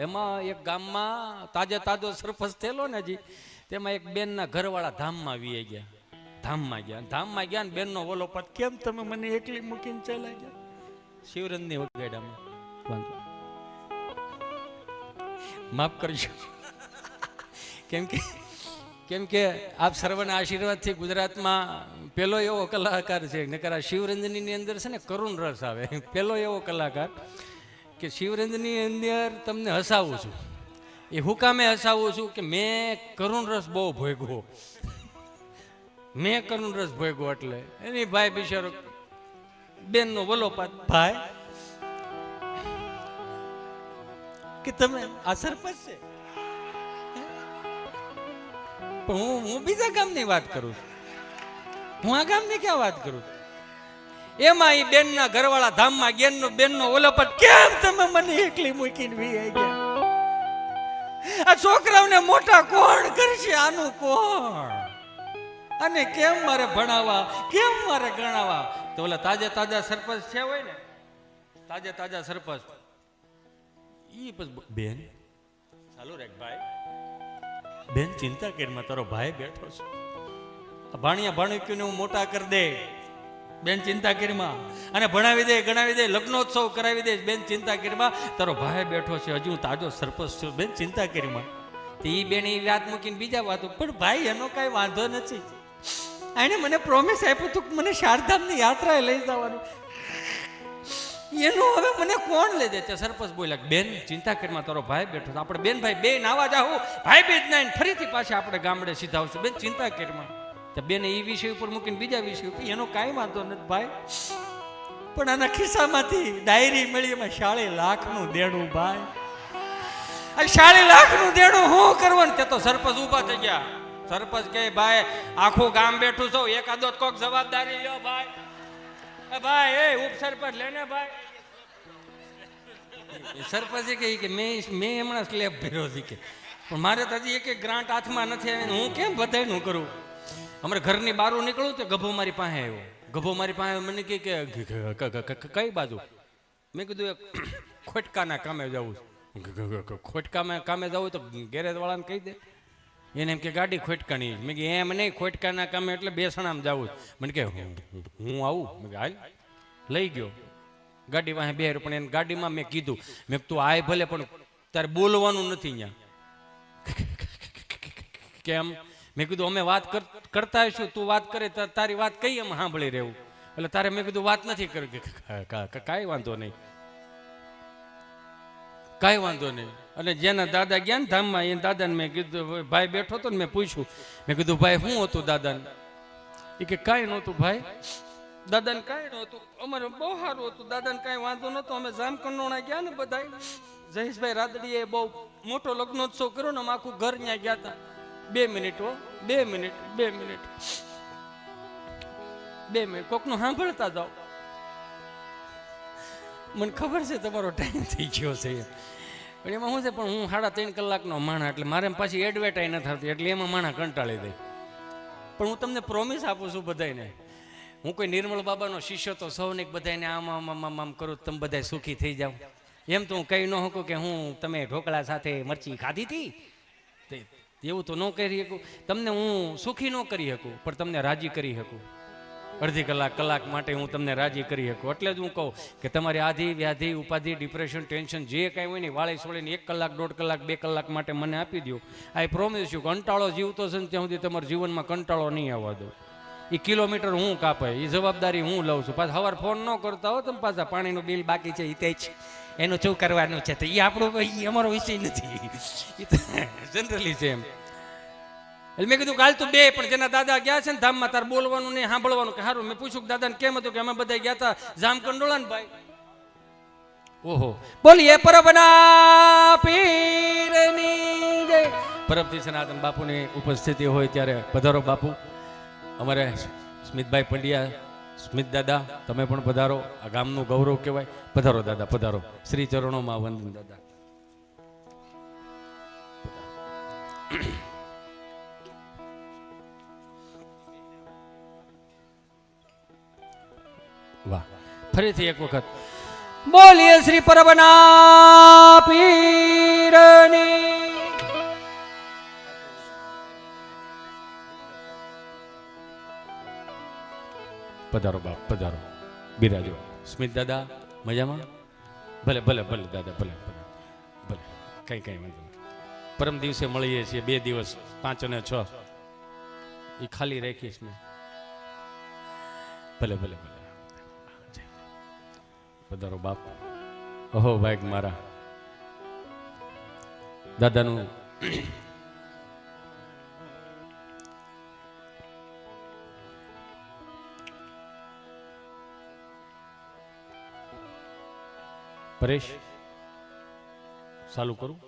એમાં એક ગામમાં તાજો સરપંચ થયેલો ને હજી, તેમાં એક બેનના ઘરવાળા ધામમાં વી ગયા. ધામમાં ગયા ને બેનનો ઓલો પદ, કેમ તમે મને એકલી મૂકીને ચાલ્યા ગયા? શિવરંજની વગાડ્યામાં વાંધો માફ કરજો. કેમ કે આપ સર્વના આશીર્વાદથી ગુજરાતમાં પેલો એવો કલાકાર છે. નકર આ શિવરંજની અંદર છે ને કરુણ રસ આવે. પેલો એવો કલાકાર કે શિવરંજની અંદર તમને હસાવું છું. એ હુકામે હસાવું છું કે મેં કરુણ રસ બહુ ભોગવો. એટલે એની ભાઈ બિચારો બેનનો વલોપાત, ભાઈ કે તમે આ સરપંચ છે, પણ હું બીજા ગામની વાત કરું છું, હું આ ગામની ક્યાં વાત કરું? એમાં એ બેનના ઘરવાળા ધામમાં બેનનો ઓલોપટ, કેમ તમે મને એકલી મૂકીને વી ગયા? આ છોકરાઓને મોટા કોણ કરશે? આનું કોણ? અને કેમ મારે ભણાવવા, કેમ મારે ગણાવવા? તો ઓલા તાજા સરપંચ છે હોય ને, તાજા સરપંચ ઈ પછી, બેન ચાલુ રે ભાઈ, બેન ચિંતા કરીમાં તારો ભાઈ બેઠો છે, ભાણિયાને હું મોટા કરી દે, બેન ચિંતા કરીમાં, અને ભણાવી દે, ગણાવી દે, લગ્નોત્સવ કરાવી દે, બેન ચિંતા કરીમાં, તારો ભાઈ બેઠો છે, હજુ હું તાજો સરપંચ છું, બેન ચિંતા કરીમાં. એ બેન એ વાત મૂકીને બીજા વાતો, પણ ભાઈ એનો કઈ વાંધો નથી, એને મને પ્રોમિસ આપ્યું હતું કે મને શારદામની યાત્રાએ લઈ જવાનું, એનું હવે મને કોણ લઈ દે? સરપંચ બોલ્યા, બેન ચિંતા કરીમાં, તારો ભાઈ બેઠો છે, આપણે બેન ભાઈ બે નાવા જાવું, ભાઈ બે જ નાઈને ફરીથી પાછા આપણે ગામડે સીધા આવશું, બેન ચિંતા કરીમાં. બેન એ વિષય ઉપર મૂકીને બીજા વિષય ઉપર, એનો કાંઈ વાંધો નથી ભાઈ, પણ આના ખિસ્સામાંથી ડાયરી મળી, એમાં 40 લાખનું દેણું ભાઈ. 40 લાખનું દેણું શું કરવાનું? તે તો સરપંચ ઊભા થઈ ગયા. સરપંચ કહે, ભાઈ આખું ગામ બેઠું છો, એકાદો કોક જવાબદારી લ્યો ભાઈ. ભાઈ એ ઉપસરપંચ લેને ભાઈ. સરપંચે કહે કે મેં હમણાં સ્લેબ ભર્યો છે કે, પણ મારે તો હજી એક ગ્રાન્ટ હાથમાં નથી આવી, હું કેમ બધાયનું કરું? અમારે ઘરની બહાર નીકળું તો ગભો મારી પાસે આવ્યો. મને કહે કે કઈ બાજુ? મેં કીધું ખોટકાના કામે જવું. કામે જવું તો ગેરેજ વાળાને કહી દે. એને એમ કે ગાડી ખોટકાની. મેં કે એમ નહીં, ખોટકાના કામે એટલે બેસણામાં જવું. મને કે હું આવું? મેં હાલ લઈ ગયો. ગાડી વાહે બે, પણ એને ગાડીમાં મેં કીધું, મેં તું આય ભલે, પણ તારે બોલવાનું નથી અહીંયા. કેમ? મેં કીધું અમે વાત કરતા હશું, તું વાત કરે તારી વાત કઈ એમ સાંભળી રહેવું, એટલે તારે મેં કીધું વાત નથી કરવી. કાંઈ વાંધો નહીં. અને જેના દાદા ગયા ને ધામમાં, એ દાદાને મેં કીધું, ભાઈ બેઠો હતો ને, મેં પૂછ્યું, મેં કીધું ભાઈ શું હતું દાદાને? એ કે કાંઈ નહોતું ભાઈ, દાદાને કાંઈ નહોતું, અમારે બહુ સારું હતું, દાદાને કાંઈ વાંધો નહોતો. અમે જામકંડોણા ગયા ને બધા, જયેશભાઈ રાદડીએ બહુ મોટો લગ્નોત્સવ કર્યો ને, અમે આખું ઘર ત્યાં ગયા હતા. 2 મિનિટ કોકનું સાંભળતા જાઓ. મને ખબર છે તમારો ટાઈમ થઈ ગયો છે, પણ એમાં શું છે, પણ હું 3.5 કલાકનો માણા, એટલે મારે પાછી એડવર્ટાઈ ન થતી, એટલે એમાં માણા કંટાળી દે. પણ હું તમને પ્રોમિસ આપું છું બધાને, હું કોઈ નિર્મળ બાબાનો શિષ્ય તો સૌને બધાને આમ કરું, તમે બધા સુખી થઈ જાઓ. એમ તો હું કહી ન શકું કે હું તમે ઢોકળા સાથે મરચી ખાધી હતી, એવું તો ન કરી શકું. તમને હું સુખી ન કરી શકું, પણ તમને રાજી કરી શકું. અડધી કલાક માટે હું તમને રાજી કરી શકું. એટલે જ હું કહું કે તમારી આધિ વ્યાધિ ઉપાધિ ડિપ્રેશન ટેન્શન જે કાંઈ હોય ને, વાળી સોળીને 1 કલાક 1.5 કલાક 2 કલાક માટે મને આપી દો. આઈ પ્રોમિસ યુ, કંટાળો જીવતો છે ને ત્યાં સુધી તમારા જીવનમાં કંટાળો નહીં આવવા દો. એ કિલોમીટર હું કાપે, એ જવાબદારી હું લઉં છું. પાછા સવાર ફોન ન કરતા હો તમે, પાછા પાણીનું બિલ બાકી છે, એ તે જ એનું શું કરવાનું છે, તો એ આપણો અમારો વિષય નથી, એ તો જનરલી છે એમ. એટલે મેં કીધું કાલ તો બે, પણ જેના દાદા ગયા છે ને ધામમાં, તાર બોલવાનું નહીં સાંભળવાનું. કે સારું. મેં પૂછ્યું કે દાદાને કેમ હતું? કે અમે બધા ગયા હતા જામકંડોળા ને ભાઈ. ઓહો, બોલીએ પરબના પીરની જય. પરબથી સનાતન બાપુની ઉપસ્થિતિ હોય ત્યારે પધારો બાપુ. અમારે સ્મિતભાઈ પંડ્યા, સ્મિત દાદા, તમે પણ પધારો. આ ગામનું ગૌરવ કહેવાય. પધારો દાદા, પધારો. શ્રી ચરણોમાં વંદન દાદા. વાહ, ફરીથી એક વખત બોલીએ શ્રી પરબના પીરની. પધારો બાપ પધારો, બિરાજો. સ્મિત દાદા મજામાં? ભલે ભલે ભલે દાદા ભલે ભલે ભલે, કઈ કઈ વાંધો નહીં. પરમ દિવસે મળીએ છીએ, 2 દિવસ 5 અને 6 એ ખાલી રાખીશ ને. ભલે ભલે ભલે, પધારો બાપ. ઓહો ભાઈ મારા દાદાનું પરેશ ચાલુ કરું?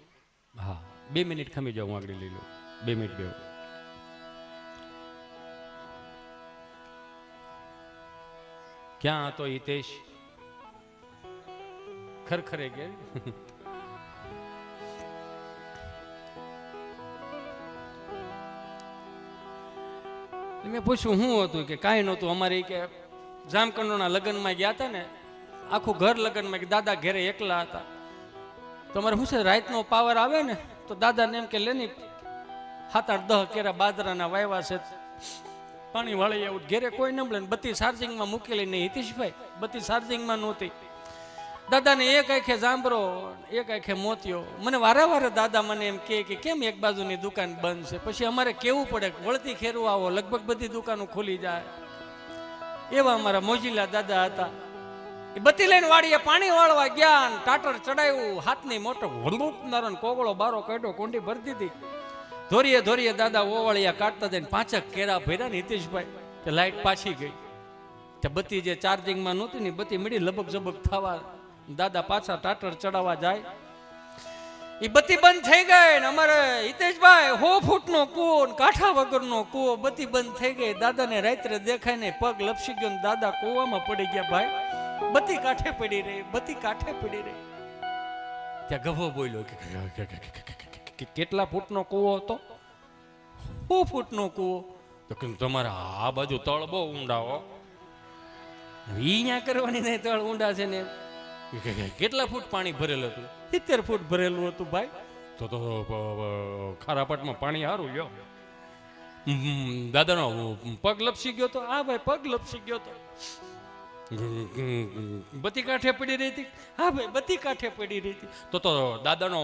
હા 2 મિનિટ ખમી જાઉં, આગળ લઈ લો. 2 મિનિટ બેહો. ક્યાં હતો હિતેશ? ખરખરે ગયા. મેં પૂછ્યું શું હતું, કે કાંઈ નહોતું. અમારે કે જામકંડોના લગ્નમાં ગયા હતા ને, આખું ઘર લગ્નમાં, કે દાદા ઘેરે એકલા હતા. તો અમારે શું છે, રાતનો પાવર આવે ને તો દાદાને એમ કે લેની 7-8-10 કેરા બાજરાના વાવ્યા છે, પાણી વાળી આવું. ઘેરે કોઈ ન મળે, બત્તી ચાર્જિંગમાં મૂકેલી નહીં હિતેશભાઈ, બત્તી ચાર્જિંગમાં નહોતી. દાદાને એક આંખે જાંબરો, એક આંખે મોતિયો. મને વારે વારે દાદા મને એમ કે કેમ એક બાજુની દુકાન બંધ છે. પછી અમારે કેવું પડે, વળતી ખેરું આવો, લગભગ બધી દુકાનો ખુલી જાય. એવા અમારા મોજીલા દાદા હતા. એ બત્તી લઈને વાડીએ પાણી વાળવા ગયા, ટાટર ચડાવ્યું, હાથની મોટો વળુપનારો કોગળો બારો કાઢ્યો, કોંડી ભરી દીધી. ધોરીએ ધોરીએ દાદા ઓવાળિયા કાઢતા જઈને 5 કેરા ભર્યા ને હિતેશભાઈ, તે લાઈટ પાછી ગઈ. તે બત્તી જે ચાર્જિંગમાં નહોતી ને, બત્તી મળી લબક ઝબક થવા. દાદા પાછા ટાટર ચડાવવા જાય, એ બત્તી બંધ થઈ ગઈ ને અમારે હિતેશભાઈ 100 ફૂટનો કૂવો, કાંઠા વગરનો કૂવો, બત્તી બંધ થઈ ગઈ. દાદાને રાત્રે દેખાય ને પગ લપસી ગયો, દાદા કૂવામાં પડી ગયા. ભાઈ બત્તી કાંઠે પડી રહી, બત્તી કાંઠે પડી રહી. ત્યાં ગભો બોલ્યો કે કેટલા ફૂટનો કૂવો હતો? 100 ફૂટનો કૂવો. તો કે તમારા આ બાજુ તળ બહુ ઊંડા હો. અહીંયા કરવાની નહીં, તળ ઊંડા છે ને. કેટલા ફૂટ પાણી ભરેલું હતું? 70 ફૂટ ભરેલું હતું ભાઈ. તો ખારાપટમાં પાણી સારું લ્યો. દાદાનો પગ લપસી ગયો તો? હા ભાઈ પગ લપસી ગયો તો. બત્તી કાંઠે પડી રહી હતી? હા ભાઈ બત્તી કાંઠે પડી રહી હતી. તો દાદાનો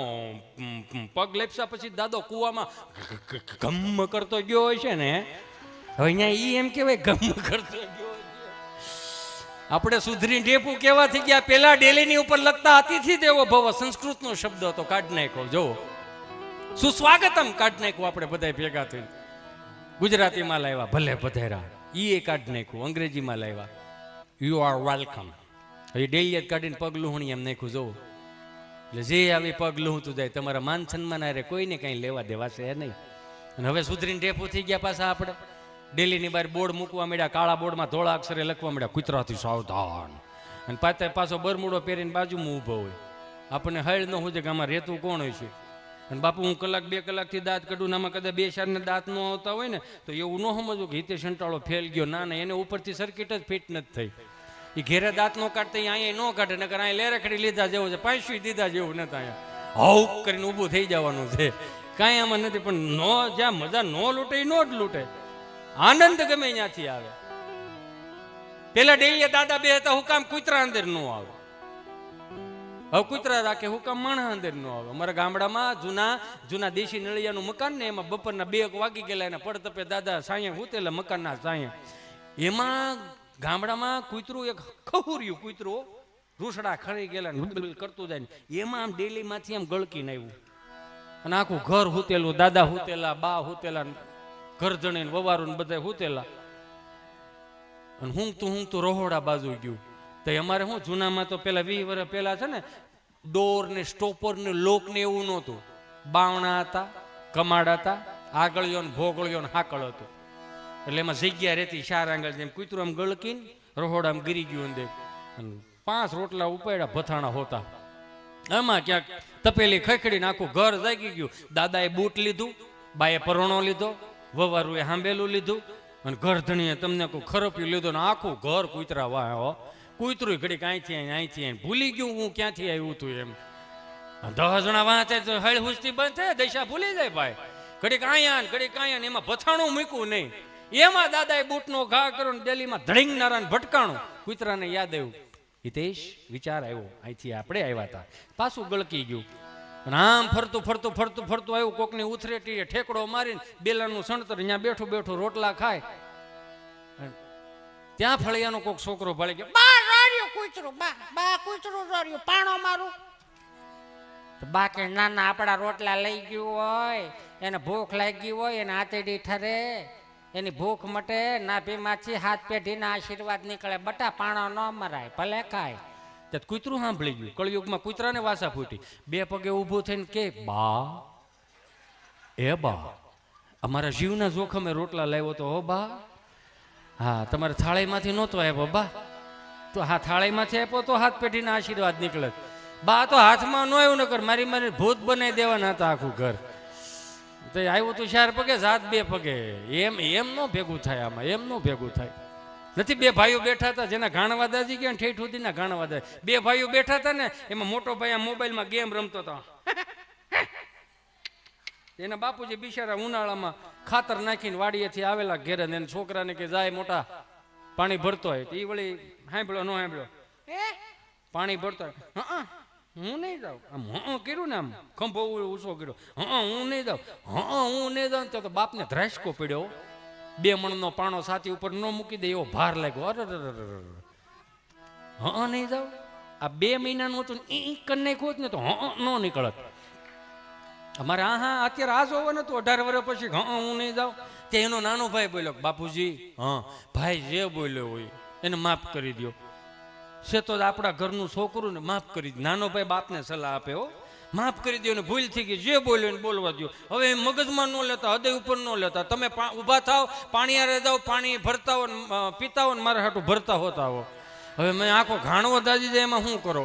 પગ લપસ્યા પછી દાદો કૂવામાં ગમ કરતો ગયો હોય છે ને. હવે અહીંયા ઈ એમ કહેવાય ગમ કરતો ગયો. આપણે સુધરી ઢેપું કેવા થઈ ગયા. પેલા ડેલીની ઉપર લખતા અતિથિ દેવો ભવ, સંસ્કૃતનો શબ્દ હતો, કાઢ નાખ્યો. જો સુસ્વાગતમ કાઢ નાખ્યું આપણે બધા ભેગા થઈને. ગુજરાતીમાં લાવ્યા, ભલે પધાર્યા, ઈ કાઢ નાખ્યું. અંગ્રેજીમાં લાવ્યા, you are welcome. A daily કાઢીને પગ લુહણી એમ નાખ્યું. જોવો એટલે જે આવી પગ લુહતું જાય. તમારા માન સન્માન આરે કોઈને કઈ લેવા દેવા છે નહીં. અને હવે સુધરીને ઢેપું થઈ ગયા પાછા. આપણે ડેલીની બહાર બોર્ડ મૂકવા મળ્યા, કાળા બોર્ડમાં ધોળા અક્ષરે લખવા મળ્યા, કૂતરાથી સાવધાન. અને પાછો બરમુડો પહેરીને બાજુમાં ઊભો હોય. આપણને હળ ન હોય કે આમાં રહેતું કોણ હોય છે. અને બાપુ હું 1-2 કલાકથી દાંત કાઢું, આમાં કદાચ 2-4 ને દાંત ન આવતા હોય ને તો એવું ન સમજવું કે હિતેશ અંટાળો ફેલ ગયો. ના ના, એને ઉપરથી સર્કિટ જ ફિટ નથી થઈ. એ ઘેરે દાંત ન કાઢતા અહીંયા ન કાઢે, નકર અહીંયા લેરખડી લીધા જેવું છે, 5 દીધા જેવું નથી. અહીંયા હાઉ કરીને ઊભું થઈ જવાનું છે. કાંઈ આમાં નથી. પણ નો જ્યાં મજા ન લૂટે નો જ લૂટે. આનંદ ગમે ત્યાંથી આવે. પેલા ડેલીએ દાદા બે હતા, હુકામ કૂતરા અંદર ન આવે. હવે કૂતરા રાખે, હુકામ માણસ અંદર ન આવે. અમારા ગામડામાં જૂના દેશી નળિયાનું મકાન ને, એમાં બપોરના 2 વાગી ગયેલા, એના પડતપે દાદા સાયા ઉતેલા મકાનના સાયા. એમાં ગામડામાં કૂતરું એક ખહુર્યું કૂતરું, રૂસડા ખરી ગયેલા કરતું જાય ને, એમાં આમ ડેલીમાંથી આમ ગળકીને આવ્યું. અને આખું ઘર હુતેલું, દાદા હુતેલા, બા હુતેલા, ઘર જણીને વવારું બધા હુતેલા. અને હું રહોડા બાજુ ગયું. તો અમારે શું જૂનામાં તો પેલા 20 વર્ષ પહેલા છે ને, ડોર ને સ્ટોપર ને લોક ને એવું નહોતું. બાવણા હતા, કમાડ હતા, આગળિયો ને ભોગળિયો ને હાકળ હતું. એટલે એમાં જગ્યા રહેતી 4 આંગળ. જેમ કૂતરું આમ ગળકીને રહોડામાં ગીરી ગયું અંદર. 5 રોટલા ઉપાડ્યા, ભથાણા હોતા. એમાં ક્યાંક તપેલી ખખડીને આખું ઘર જાગી ગયું. દાદાએ બૂટ લીધું, બાએ પરોણો લીધો, વવારુએ હાંબેલું લીધું, અને ઘર ધણીએ તમને કોઈ ખરપ્યું લીધું, ને આખું ઘર કૂતરા વાહ. કૂતરું ઘડીક અહીંથી ભૂલી ગયું હું ક્યાંથી આવ્યું હતું એમ. 10 જણા વાંચે તો હળ હુસ્તી બંધ થાય, દશા ભૂલી જાય ભાઈ. ઘડીક આયા ને એમાં ભથાણું મૂક્યું નહીં. એમાં દાદાએ બૂટનો ઘા કર્યો ને ડેલીમાં ધડીંગનારા ભટકાણું. કૂતરાને યાદ આવ્યું, હિતેશ વિચાર આવ્યો, અહીંથી આપણે આવ્યા હતા, પાછું ગળકી ગયું. અને આમ ફરતું આવ્યું કોકની ઉથરેટીએ ઠેકડો મારીને બેલાનું સણતર અહીંયા બેઠું રોટલા ખાય. ત્યાં ફળિયાનો કોક છોકરો ભાળી ગયો, બા રાડ્યો કૂતરું, બા કૂતરું રાડ્યું, પાણો મારું. બા કે નાના આપણા રોટલા લઈ ગયું હોય, એને ભૂખ લાગી હોય, એને આતેડી ઠરે, એની ભૂખ મટે, નાભીમાંથી હાથ પેઢીના આશીર્વાદ નીકળે, બટા પાણો ન મરાય, ભલે ખાય. ત્યાં કૂતરું સાંભળી ગયું. કળયુગમાં કૂતરાને વાસા ફૂટી. 2 પગે ઊભું થઈને કે બા અમારા જીવના જોખમે રોટલા લાવ્યો તો હો બા. હા, તમારે થાળીમાંથી નહોતો આપ્યો બા, તો હા થાળીમાંથી આપ્યો તો હાથ પેઢીના આશીર્વાદ નીકળે. બા તો હાથમાં ન આવ્યું નકર મારી ભૂત બનાવી દેવાના હતા આખું ઘર. તો આવ્યું તું 4 પગે, હાથ 2 પગે. એમ નો ભેગું થાય, આમાં એમ નો ભેગું થાય. નથી 2 ભાઈઓ બેઠા હતા, જેના ઘાણવા દાદી ગયા ઠેઠ સુધીના ઘાણવા દાદી. 2 ભાઈઓ બેઠા હતા ને, એમાં મોટો ભાઈ આ મોબાઈલમાં ગેમ રમતો હતો. એના બાપુજી બિચારા ઉનાળામાં ખાતર નાખીને વાડીએથી આવેલા ઘેરે, એને છોકરાને કે જાય મોટા પાણી ભરતો હોય. એ વળી સાંભળ્યો ન સાંભળ્યો, પાણી ભરતો હોય, હું નહીં જાઉં. આમ કર્યું ને, આમ ખંભો ઊંચો કર્યો, હું નહીં જાઉં. તો બાપને ધ્રાસકો પડ્યો. 2 મણનો પાણો છાતી ઉપર ન મૂકી દે એવો ભાર લાગ્યો. અરે નહીં જાઉં. આ 2 મહિનાનું હતું કન નાખ્યું ને તો ન નીકળત. અમારે અત્યારે આ જોવાનું હતું 18 વર્ષ પછી, હું નહીં જાઉં. તે એનો નાનો ભાઈ બોલ્યો, બાપુજી ભાઈ જે બોલ્યો હોય એને માફ કરી દો. છે તો આપણા ઘરનું છોકરું ને માફ કરી દો. નાનો ભાઈ બાપને સલાહ આપે, હો માફ કરી દો ને, ભૂલ થઈ ગઈ, જે બોલ્યો ને બોલવા દો. હવે મગજમાં ન લેતા, હૃદય ઉપર ન લેતા. તમે ઊભા થાવ, પાણી આરે જાઓ, પાણી ભરતા હો, પીતા હો ને મારા હાટું ભરતા હોતા હો. હવે મેં આખો ઘાણવો દાજી જાય, એમાં શું કરો?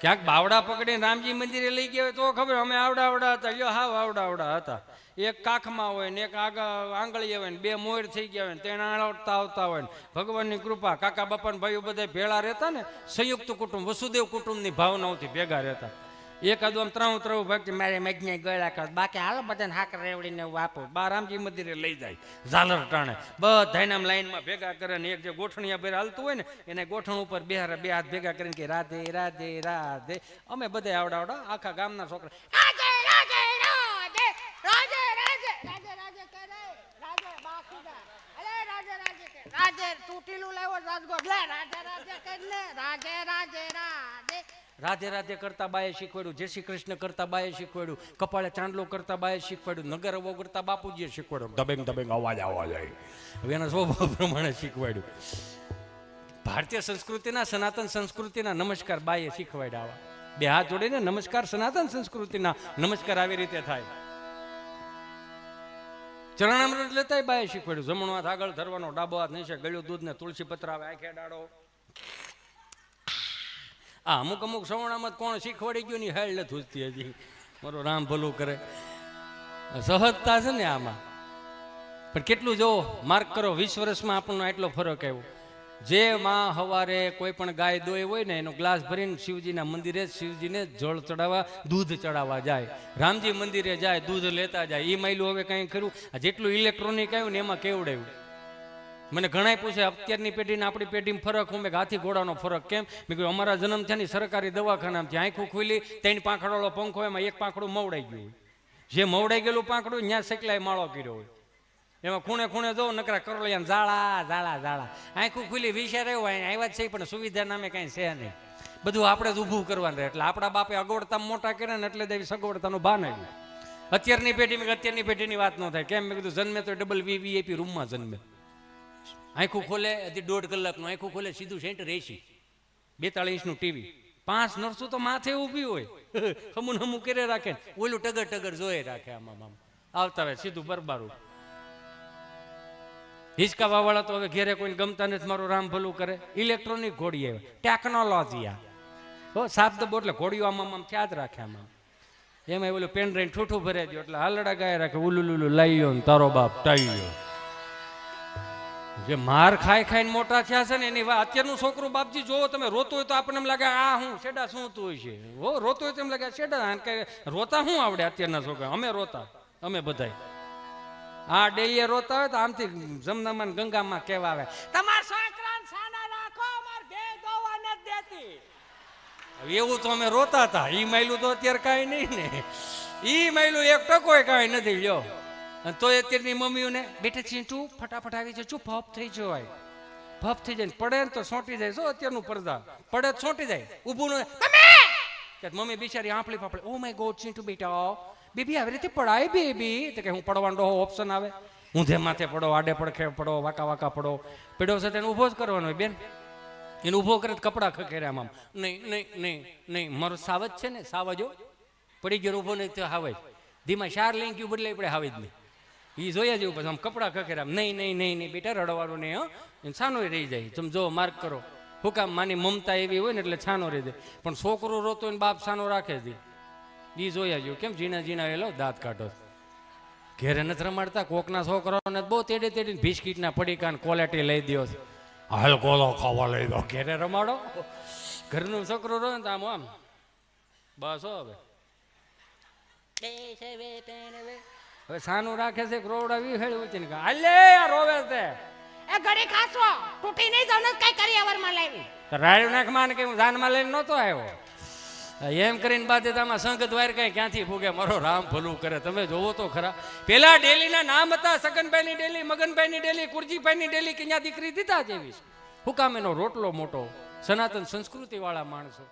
ક્યાંક બાવડા પકડીને રામજી મંદિરે લઈ ગયા હોય તો ખબર, અમે આવડા હતા, લ્યો હાવ આવડા હતા. એક કાખમાં હોય ને એક આંગળીએ હોય ને, 2 મોર થઈ ગયા હોય ને, 3 આળવતા આવતા હોય ને. ભગવાનની કૃપા, કાકા બાપા ભાઈઓ બધા ભેળા રહેતા ને, સંયુક્ત કુટુંબ, વસુદેવ કુટુંબની ભાવનાઓથી ભેગા રહેતા. એકાદું આમ 3 ભાગ મારે મજને ગળા કર, બાકી હાલો બધાને હાક રેવડીને વાપો. રામજી મંદિરે લઈ જાય, ઝાલર ટાણે બધાને આમ લાઈનમાં ભેગા કરે ને, એક જે ગોઠણિયા ભેર હાલતું હોય ને એને ગોઠણ ઉપર 2 હાથ ભેગા કરીને કે રાધે રાધે રાધે. અમે બધા આવડા આખા ગામના છોકરા રાધે રાધે રાધે રાધે રાધે રાધે રાધે કરે, રાધે બાકી દા, અરે રાધે રાધે કે, રાધે તૂટીલું લાવ્યો રાજગોટ, લે રાધે રાધે કરીને, રાધે રાધે રાધે. રાધે રાધે કરતા બાએ શીખવાડ્યું, જય શ્રી કૃષ્ણ કરતા બાએ શીખવાડ્યું, કપાળે ચાંદલો કરતા બાએ શીખવાડ્યું, નગર વગરતા બાપુજીએ શીખવાડ્યું, દબેંગ અવાજ આવવા જાય. હવે એના સ્વભાવ પ્રમાણે શીખવાડ્યું. ભારતીય સંસ્કૃતિના, સનાતન સંસ્કૃતિના નમસ્કાર બાએ શીખવાડ્યા. 2 હાથ જોડીને નમસ્કાર, સનાતન સંસ્કૃતિના નમસ્કાર આવી રીતે થાય. ચરણામૃત લેતા બાએ શીખવાડ્યું, જમણો હાથ આગળ ધરવાનો, ડાબો હાથ નીચે, ગળ્યું દૂધ ને તુલસી પત્ર આવે, આંખે ડાળો. આ અમુક સવણામાં કોણ શીખવાડી ગયું ની હાલ નથી ઉજતી હજી. મારો રામ ભલું કરે. સહજતા છે ને આમાં. પણ કેટલું જો માર્ક કરો, 20 વર્ષમાં આપણને એટલો ફરક આવ્યો. જે માં હવારે કોઈ પણ ગાય દોઈ હોય ને, એનો ગ્લાસ ભરીને શિવજીના મંદિરે શિવજીને જળ ચડાવવા, દૂધ ચડાવવા જાય. રામજી મંદિરે જાય, દૂધ લેતા જાય. એ માયલું હવે કંઈ કર્યું, જેટલું ઇલેક્ટ્રોનિક આવ્યું ને એમાં કેવડાવ્યું. મને ઘણા પૂછે અત્યારની પેઢીને આપણી પેઢીમાં ફરક, હું મેં હાથી ઘોડાનો ફરક કેમ? મેં કહ્યું અમારા જન્મ થયા ને સરકારી દવાખાનામાંથી આંખું ખુલી, 3 પાંખડવાળો પંખો, એમાં 1 પાંખડું મવડાઈ ગયું હોય. જે મવડાઈ ગયેલું પાંખડું ત્યાં સકલાય માળો કર્યો હોય. એમાં ખૂણે જો નકરા કરોલિયા ઝાડા. આંખું ખુલી વિચાર આવ્યો, આવ્યા જ છે પણ સુવિધા નામે કાંઈ છે નહીં. બધું આપણે જ ઊભું કરવાનું રહે. એટલે આપણા બાપે અગવડતા મોટા કર્યા ને, એટલે દેવી સગવડતાનું ભાન આવ્યું. અત્યારની પેઢીની વાત ન થાય. કેમ? મેં કીધું જન્મે તો ડબલ વીવીઆઈપી રૂમમાં જન્મે. આંખું ખોલે હજી 1.5 કલાકનું, આંખું ખોલે સીધું સેન્ટર AC, 42 ઇંચનું ટીવી, 5 નર્સો તો માથે ઊભી હોય, હમું કરે રાખે, ઓલું ટગર જોઈ રાખે. આમાં આવતા હોય સીધું બરબારું. હિંચકા વાળા તો હવે ઘેરે કોઈને ગમતા નથી, મારું રામ ભલું કરે. ઇલેક્ટ્રોનિક ઘોડી આવે, ટેકનોલોજી આ સાપ દબો એટલે ઘોડીઓ આમાં થયા જ રાખે. આમાં એમાં ઓલું પેન ડ્રાઈવ ઠૂઠું ભરાઈ દો એટલે હાલડા ગાય રાખે, ઉલુલુલું લાઈયો ને તારો બાપ ટાઈયો. જે માર ખાઈ ખાઈને મોટા થયા છે ને એની વાત અત્યારનું છોકરું બાપજી જોવો તમે રોતું હોય તો આપણને એમ લાગે આ હું શેડા શું તું હોય છે ઓ રોતું હોય તો એમ લાગે શેડા કે રોતા શું આવડે અત્યારના છોકરા અમે રોતા અમે બધાય આ ડેલીએ રોતા હોય તો આમથી જમનામાં ને ગંગામાં કેવા આવે તમાર છોકરાને સાના રાખો અમાર ભે દોવા ન દેતી એવું તો અમે રોતા હતા ઈ માયલું તો અત્યારે કાંઈ નહીં ને ઈ માયલું એક ટકોય કાંઈ નથી લ્યો અને તો અત્યારની મમ્મીઓને બેઠે ચીંટું ફટાફટ આવી જાય ભપ થઈ જાય ભપ થઈ જાય પડે ને તો સોંટી જાય શું અત્યારનું પડદા પડે તો સોંટી જાય ઊભું ન મમ્મી બિચારી આંપલી ફાપડે ઓ માય ગોડ ચીંટુ બેટા બેબી આવી રીતે પડાય બેબી તો કે હું પડવાનો ઓપ્શન આવે ઊંધે માથે પડો આડે પડખે પડો વાકા વાકા પડો પડ્યો છે તેને ઊભો જ કરવાનો હોય બેન એને ઊભો કરે કપડા ખખેર્યા આમ નહીં નહીં નહીં નહીં મારો સાવજ છે ને સાવજો પડી ગયો ઊભો નહીં તો હાવજ ધીમા શાર લઈને ગયું બદલાઈ પડે હાવજ નહીં એ જોયા જેવું પછી આમ કપડા ખખેર્યા નહીં નહીં નહીં નહીં બેટા રડવાનું નહીં હો છાનો રહી જાય તમે જો માર્ક કરો હું કામ માની મમતા એવી હોય ને એટલે છાનો રહી જાય પણ છોકરો રોતો ને બાપ છાનો રાખે છે એ જોયા જેવું કેમ ઝીણા ઝીણા એલો દાંત કાઢો ઘેરે નથી રમાડતા કોકના છોકરાઓને બહુ તેડી તેડીને બિસ્કીટના પડીકાને ક્વોલિટી લઈ દો હાલ કોલો ખાવા લઈ દો ઘેરે રમાડો ઘરનું છોકરો રહે ને તો આમ આમ બસ હો હવે સાનું રાખે છે રોવડાવી હેળવું છે ને હાલે રોવે છે એ ઘડી ખાસો તૂટી નહીં જાવ ને કઈ કરી અવરમાં લાવી તો રાડ્યું નાખમાં ને કે હું જાનમાં લઈને નહોતો આવ્યો એમ કરીને બાદ આમાં સંગત વાર કઈ ક્યાંથી ફૂગે મારો રામ ભલું કરે તમે જોવો તો ખરા પેલા ડેલીના નામ હતા સગનભાઈની ડેલી મગનભાઈની ડેલી કુરજીભાઈની ડેલી કે ત્યાં દીકરી દીધા જેવી હું કામ એનો રોટલો મોટો સનાતન સંસ્કૃતિ વાળા માણસો